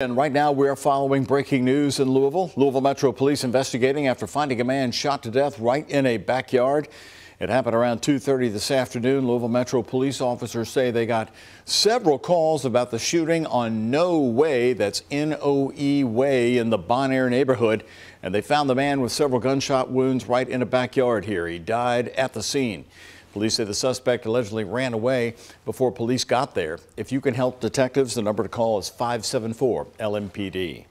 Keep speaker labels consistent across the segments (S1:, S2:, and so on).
S1: And right now we are following breaking news in Louisville. Louisville Metro Police investigating after finding a man shot to death right in a backyard. It happened around 2:30 this afternoon. Louisville Metro police officers say they got several calls about the shooting on No Way, that's N-O-E Way, in the Bon Air neighborhood. And they found the man with several gunshot wounds right in a backyard here. He died at the scene. Police say the suspect allegedly ran away before police got there. If you can help detectives, the number to call is 574-LMPD.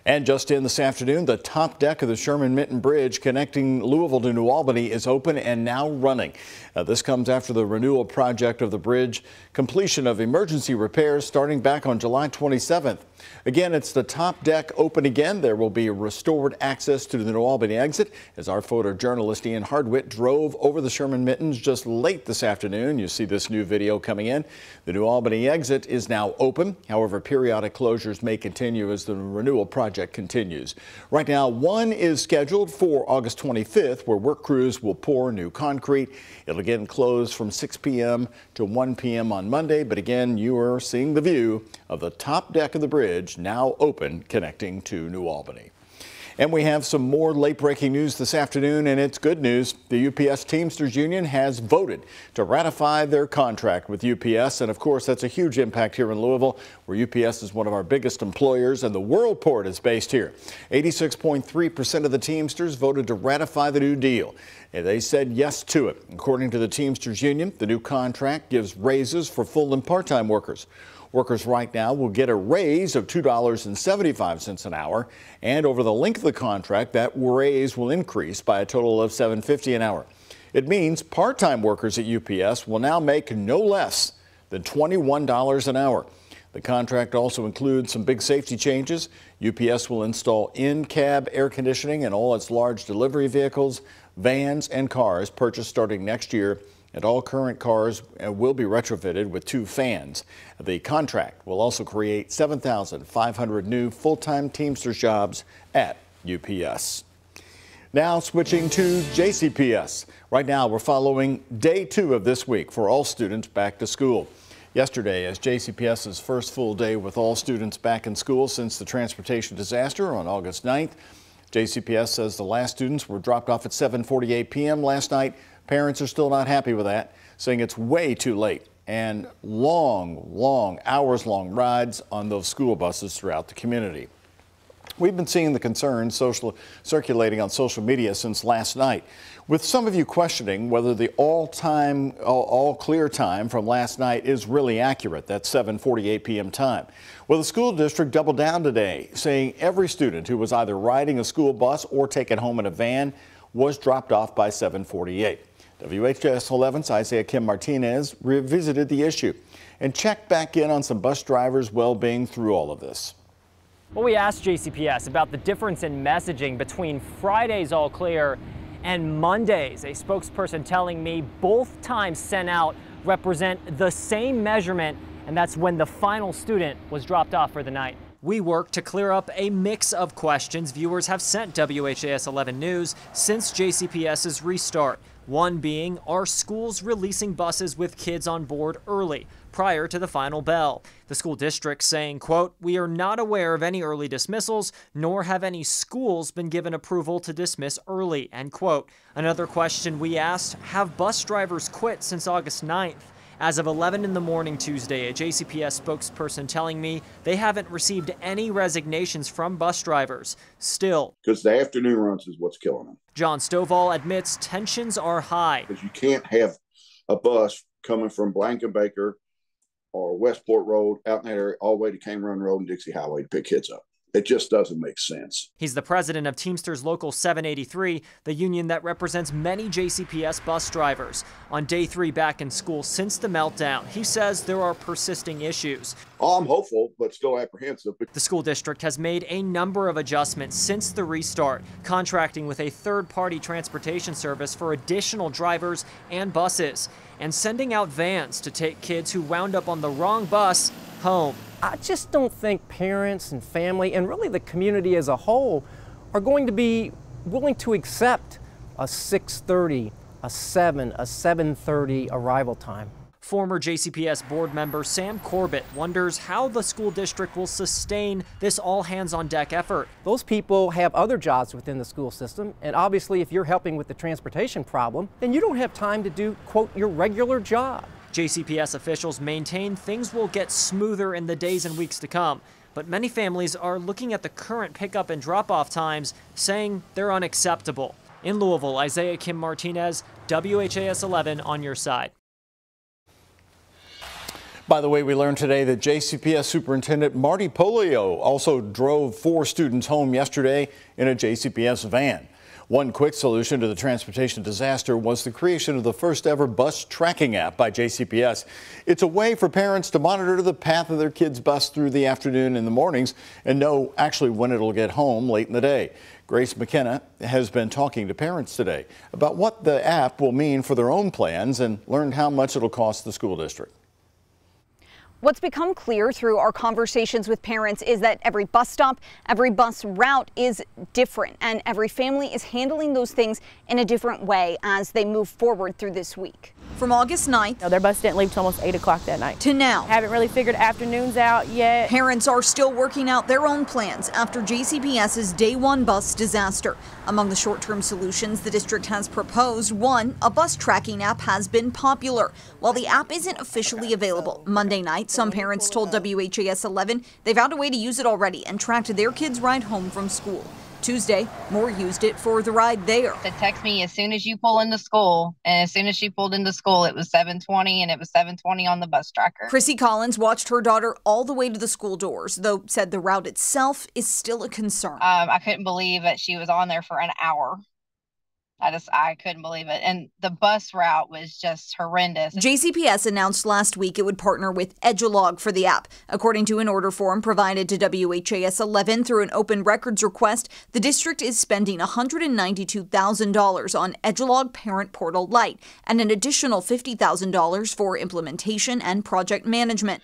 S1: And just in this afternoon, the top deck of the Sherman-Minton Bridge connecting Louisville to New Albany is open and now running. This comes after the renewal project of the bridge, completion of emergency repairs starting back on July 27th. Again, it's the top deck open again. There will be restored access to the New Albany exit as our photojournalist Ian Hardwitt drove over the Sherman-Mittens just late this afternoon. You see this new video coming in. The New Albany exit is now open. However, periodic closures may continue as the renewal project continues. Right now, one is scheduled for August 25th, where work crews will pour new concrete. It'll again close from 6 p.m. to 1 p.m. on Monday. But again, you are seeing the view of the top deck of the bridge now open connecting to New Albany. And we have some more late-breaking news this afternoon, and it's good news. The UPS Teamsters Union has voted to ratify their contract with UPS, and of course that's a huge impact here in Louisville, where UPS is one of our biggest employers, and the Worldport is based here. 86.3% of the Teamsters voted to ratify the new deal, and they said yes to it. According to the Teamsters Union, the new contract gives raises for full and part-time workers. Workers right now will get a raise of $2.75 an hour, and over the length of the contract, that raise will increase by a total of $7.50 an hour. It means part-time workers at UPS will now make no less than $21 an hour. The contract also includes some big safety changes. UPS will install in-cab air conditioning in all its large delivery vehicles, vans, and cars purchased starting next year. And all current cars will be retrofitted with 2 fans. The contract will also create 7,500 new full-time Teamsters jobs at UPS. Now switching to JCPS. Right now we're following day 2 of this week for all students back to school. Yesterday, as JCPS's first full day with all students back in school since the transportation disaster on August 9th. JCPS says the last students were dropped off at 7:48 p.m. last night. Parents are still not happy with that, saying it's way too late and long, hours-long rides on those school buses throughout the community. We've been seeing the concerns circulating on social media since last night, with some of you questioning whether the all clear time from last night is really accurate, that 7:48 p.m. time. Well, the school district doubled down today, saying every student who was either riding a school bus or taken home in a van was dropped off by 7:48. WHAS11's Isaiah Kim Martinez revisited the issue and checked back in on some bus drivers' well-being through all of this.
S2: Well, we asked JCPS about the difference in messaging between Friday's all clear and Monday's. A spokesperson telling me both times sent out represent the same measurement, and that's when the final student was dropped off for the night. We worked to clear up a mix of questions viewers have sent WHAS 11 News since JCPS's restart. One being, are schools releasing buses with kids on board early, prior to the final bell? The school district saying, quote, "We are not aware of any early dismissals, nor have any schools been given approval to dismiss early," end quote. Another question we asked, have bus drivers quit since August 9th? As of 11 in the morning Tuesday, a JCPS spokesperson telling me they haven't received any resignations from bus drivers. Still,
S3: because the afternoon runs is what's killing them.
S2: John Stovall admits tensions are high.
S3: Because you can't have a bus coming from Blankenbaker or Westport Road out in that area all the way to Cane Run Road and Dixie Highway to pick kids up. It just doesn't make sense.
S2: He's the president of Teamsters Local 783, the union that represents many JCPS bus drivers. On day 3 back in school since the meltdown, he says there are persisting issues.
S3: Oh, I'm hopeful, but still apprehensive.
S2: The school district has made a number of adjustments since the restart, contracting with a third-party transportation service for additional drivers and buses, and sending out vans to take kids who wound up on the wrong bus home.
S4: I just don't think parents and family, and really the community as a whole, are going to be willing to accept a 6:30, a 7, a 7:30 arrival time.
S2: Former JCPS board member Sam Corbett wonders how the school district will sustain this all-hands-on-deck effort.
S4: Those people have other jobs within the school system, and obviously if you're helping with the transportation problem, then you don't have time to do, quote, your regular job.
S2: JCPS officials maintain things will get smoother in the days and weeks to come, but many families are looking at the current pickup and drop-off times, saying they're unacceptable. In Louisville, Isaiah Kim Martinez, WHAS 11 on your side.
S1: By the way, we learned today that JCPS Superintendent Marty Polio also drove 4 students home yesterday in a JCPS van. One quick solution to the transportation disaster was the creation of the first ever bus tracking app by JCPS. It's a way for parents to monitor the path of their kids' bus through the afternoon and the mornings and know actually when it'll get home late in the day. Grace McKenna has been talking to parents today about what the app will mean for their own plans and learned how much it'll cost the school district.
S5: What's become clear through our conversations with parents is that every bus stop, every bus route is different, and every family is handling those things in a different way as they move forward through this week. From August 9th,
S6: their bus didn't leave till almost 8 o'clock that night.
S5: To now,
S6: haven't really figured afternoons out yet.
S5: Parents are still working out their own plans after JCPS's Day 1 bus disaster. Among the short-term solutions the district has proposed, one, a bus tracking app has been popular. While the app isn't officially available, Monday night, some parents told WHAS 11 they found a way to use it already and tracked their kids' ride home from school. Tuesday, more used it for the ride there.
S7: To text me as soon as you pull into school, and as soon as she pulled into school, it was 7:20, and it was 7:20 on the bus tracker.
S5: Chrissy Collins watched her daughter all the way to the school doors, though said the route itself is still a concern.
S7: I couldn't believe that she was on there for an hour. I couldn't believe it. And the bus route was just horrendous.
S5: JCPS announced last week it would partner with Edulog for the app. According to an order form provided to WHAS 11 through an open records request, the district is spending $192,000 on Edulog Parent Portal Lite and an additional $50,000 for implementation and project management.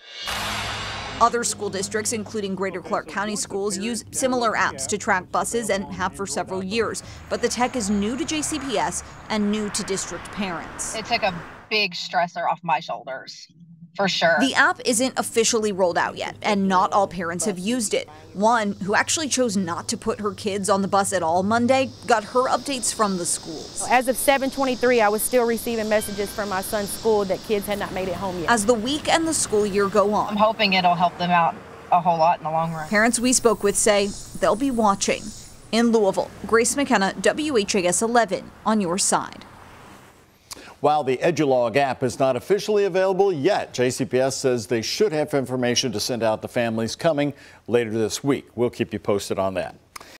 S5: Other school districts, including Greater Clark County schools, use similar apps to track buses and have for several years. But the tech is new to JCPS and new to district parents.
S7: It took a big stressor off my shoulders, for sure.
S5: The app isn't officially rolled out yet, and not all parents have used it. One, who actually chose not to put her kids on the bus at all Monday, got her updates from the schools.
S6: As of 7:23, I was still receiving messages from my son's school that kids had not made it home yet.
S5: As the week and the school year go on,
S7: I'm hoping it'll help them out a whole lot in the long run.
S5: Parents we spoke with say they'll be watching. In Louisville, Grace McKenna, WHAS 11 on your side.
S1: While the Edulog app is not officially available yet, JCPS says they should have information to send out to families coming later this week. We'll keep you posted on that.